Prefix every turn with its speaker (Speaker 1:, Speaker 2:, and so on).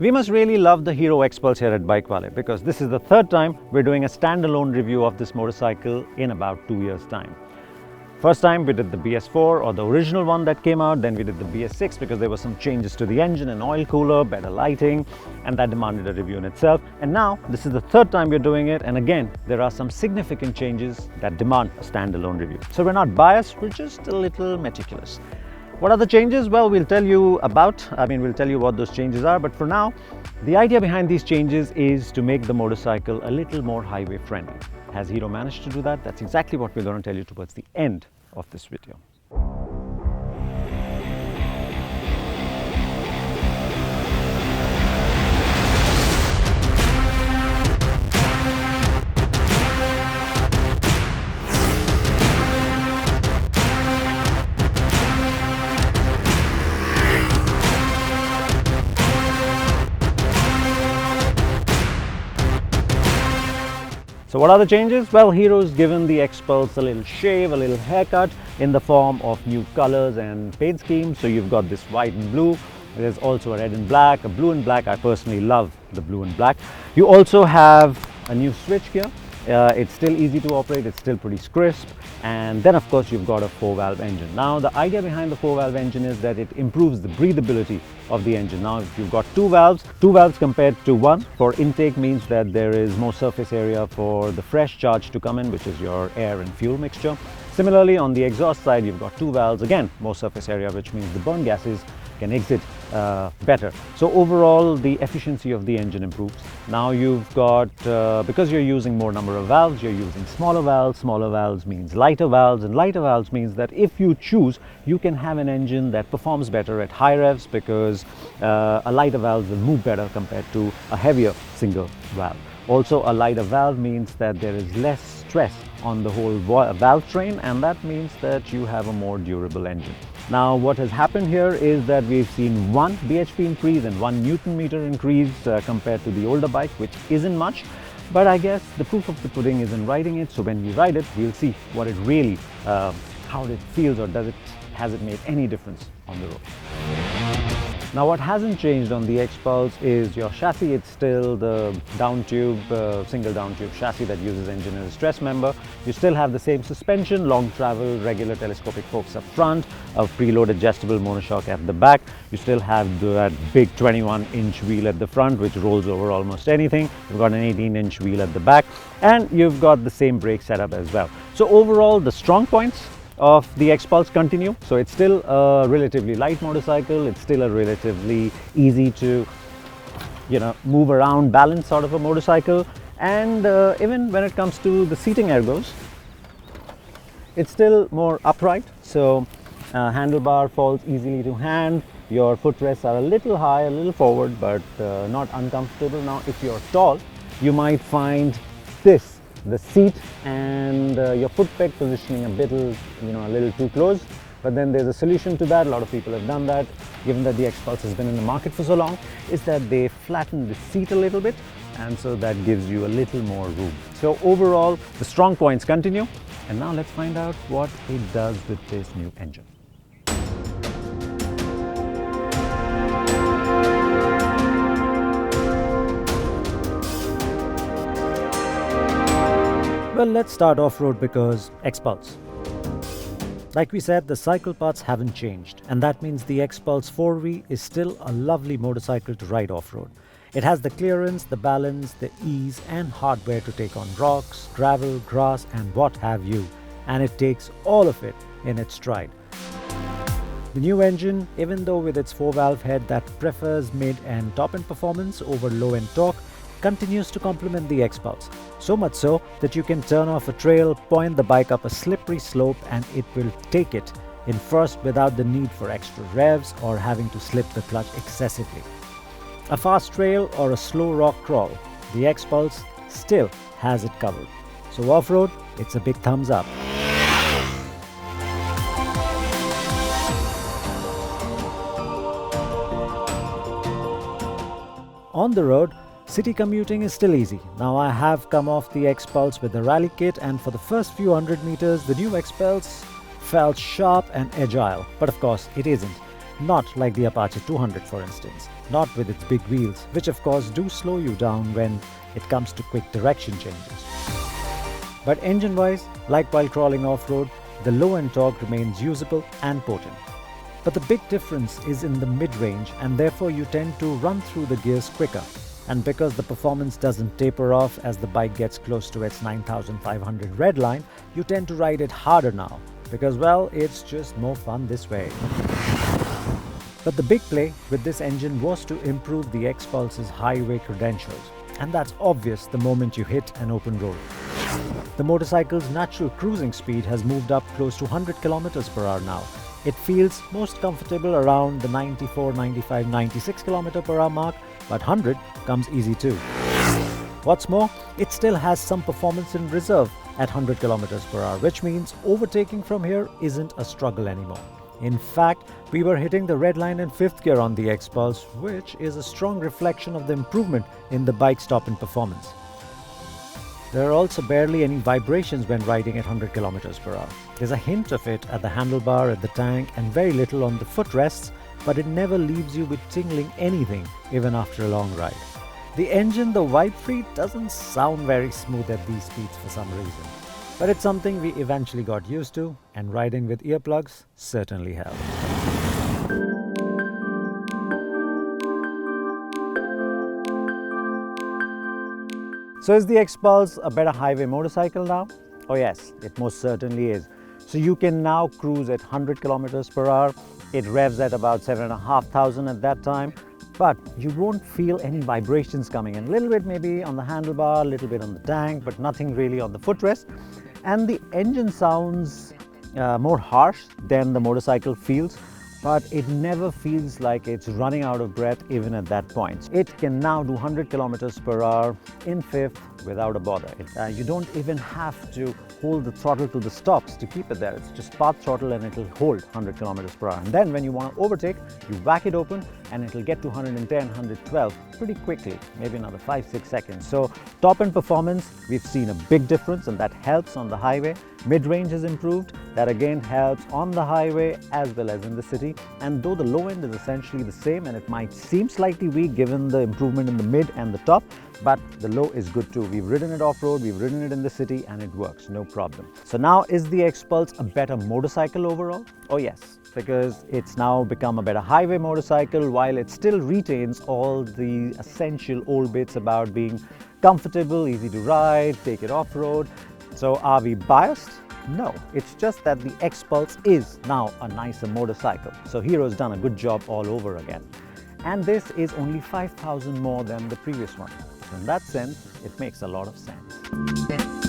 Speaker 1: We must really love the Hero Xpulse here at BikeWale because this is the third time we're doing a standalone review of this motorcycle in about 2 years' time. First time we did the BS4 or the original one that came out, then we did the BS6 because there were some changes to the engine and oil cooler, better lighting, and that demanded a review in itself. And now this is the third time we're doing it, and again there are some significant changes that demand a standalone review. So we're not biased, we're just a little meticulous. What are the changes? Well, we'll tell you what those changes are, but for now, the idea behind these changes is to make the motorcycle a little more highway friendly. Has Hero managed to do that? That's exactly what we're going to tell you towards the end of this video. So what are the changes? Well, Hero's given the Xpulse a little shave, a little haircut in the form of new colors and paint schemes. So you've got this white and blue. There's also a red and black, a blue and black. I personally love the blue and black. You also have a new switch here. It's still easy to operate, it's still pretty crisp, and then of course you've got a 4-valve engine. Now the idea behind the 4-valve engine is that it improves the breathability of the engine. Now if you've got two valves compared to one for intake means that there is more surface area for the fresh charge to come in, which is your air and fuel mixture. Similarly, on the exhaust side, you've got two valves, again more surface area, which means the burn gases can exit better. So overall the efficiency of the engine improves. Now you've got, because you're using more number of valves, you're using smaller valves means lighter valves, and lighter valves means that if you choose, you can have an engine that performs better at high revs because a lighter valve will move better compared to a heavier single valve. Also, a lighter valve means that there is less stress on the whole valve train, and that means that you have a more durable engine. Now what has happened here is that we've seen 1 bhp increase and 1 Newton meter increase compared to the older bike, which isn't much, but I guess the proof of the pudding is in riding it. So when we ride it, we'll see what it really, how it feels, or has it made any difference on the road. Now what hasn't changed on the Xpulse is your chassis. It's still the down tube, single down tube chassis that uses engine as a stress member. You still have the same suspension, long travel, regular telescopic forks up front, a preload adjustable monoshock at the back. You still have that big 21-inch wheel at the front, which rolls over almost anything. You've got an 18-inch wheel at the back, and you've got the same brake setup as well. So overall, the strong points of the Xpulse continue. So it's still a relatively light motorcycle, it's still a relatively easy to move around, balance sort of a motorcycle, and even when it comes to the seating ergos, it's still more upright. So handlebar falls easily to hand, your footrests are a little high, a little forward, but not uncomfortable. Now if you're tall, you might find the seat and your foot peg positioning a little too close, but then there's a solution to that. A lot of people have done that, given that the Xpulse has been in the market for so long, is that they flatten the seat a little bit, and so that gives you a little more room. So overall, the strong points continue, and now let's find out what it does with this new engine. Well, let's start off-road because Xpulse. Like we said, the cycle parts haven't changed, and that means the Xpulse 4V is still a lovely motorcycle to ride off-road. It has the clearance, the balance, the ease, and hardware to take on rocks, gravel, grass, and what have you, and it takes all of it in its stride. The new engine, even though with its 4-valve head that prefers mid and top-end performance over low-end torque, continues to complement the Xpulse, so much so that you can turn off a trail, point the bike up a slippery slope, and it will take it in first without the need for extra revs or having to slip the clutch excessively. A fast trail or a slow rock crawl, the Xpulse still has it covered. So off-road, it's a big thumbs up. On the road, city commuting is still easy. Now I have come off the Xpulse with the rally kit, and for the first few 100 meters, the new Xpulse felt sharp and agile. But of course, it isn't. Not like the Apache 200 for instance, not with its big wheels, which of course do slow you down when it comes to quick direction changes. But engine-wise, like while crawling off-road, the low-end torque remains usable and potent. But the big difference is in the mid-range, and therefore you tend to run through the gears quicker. And because the performance doesn't taper off as the bike gets close to its 9,500 red line, you tend to ride it harder now, because well, it's just more fun this way. But the big play with this engine was to improve the Xpulse's highway credentials, and that's obvious the moment you hit an open road. The motorcycle's natural cruising speed has moved up close to 100 km/h now. It feels most comfortable around the 94, 95, 96 km/h mark, but 100 comes easy too. What's more, it still has some performance in reserve at 100 km/h, which means overtaking from here isn't a struggle anymore. In fact, we were hitting the red line in 5th gear on the Xpulse, which is a strong reflection of the improvement in the bike's top-end performance. There are also barely any vibrations when riding at 100 km/h. There's a hint of it at the handlebar, at the tank, and very little on the footrests, but it never leaves you with tingling anything, even after a long ride. The engine, though vibe-free, doesn't sound very smooth at these speeds for some reason. But it's something we eventually got used to, and riding with earplugs certainly helped. So is the Xpulse a better highway motorcycle now? Oh yes, it most certainly is. So you can now cruise at 100 km/h. It revs at about 7,500 at that time, but you won't feel any vibrations coming in. A little bit maybe on the handlebar, a little bit on the tank, but nothing really on the footrest. And the engine sounds more harsh than the motorcycle feels, but it never feels like it's running out of breath even at that point. It can now do 100 km/h in 5th without a bother. You don't even have to hold the throttle to the stops to keep it there. It's just path throttle and it'll hold 100 km/h. And then when you want to overtake, you whack it open and it'll get to 110, 112 pretty quickly, maybe another 5-6 seconds. So top-end performance, we've seen a big difference, and that helps on the highway. Mid-range is improved, that again helps on the highway as well as in the city. And though the low end is essentially the same, and it might seem slightly weak given the improvement in the mid and the top, but the low is good too. We've ridden it off-road, we've ridden it in the city, and it works, no problem. So now, is the Xpulse a better motorcycle overall? Oh yes, because it's now become a better highway motorcycle while it still retains all the essential old bits about being comfortable, easy to ride, take it off-road. So are we biased? No, it's just that the Xpulse is now a nicer motorcycle. So Hero's done a good job all over again. And this is only 5,000 more than the previous one. So in that sense, it makes a lot of sense.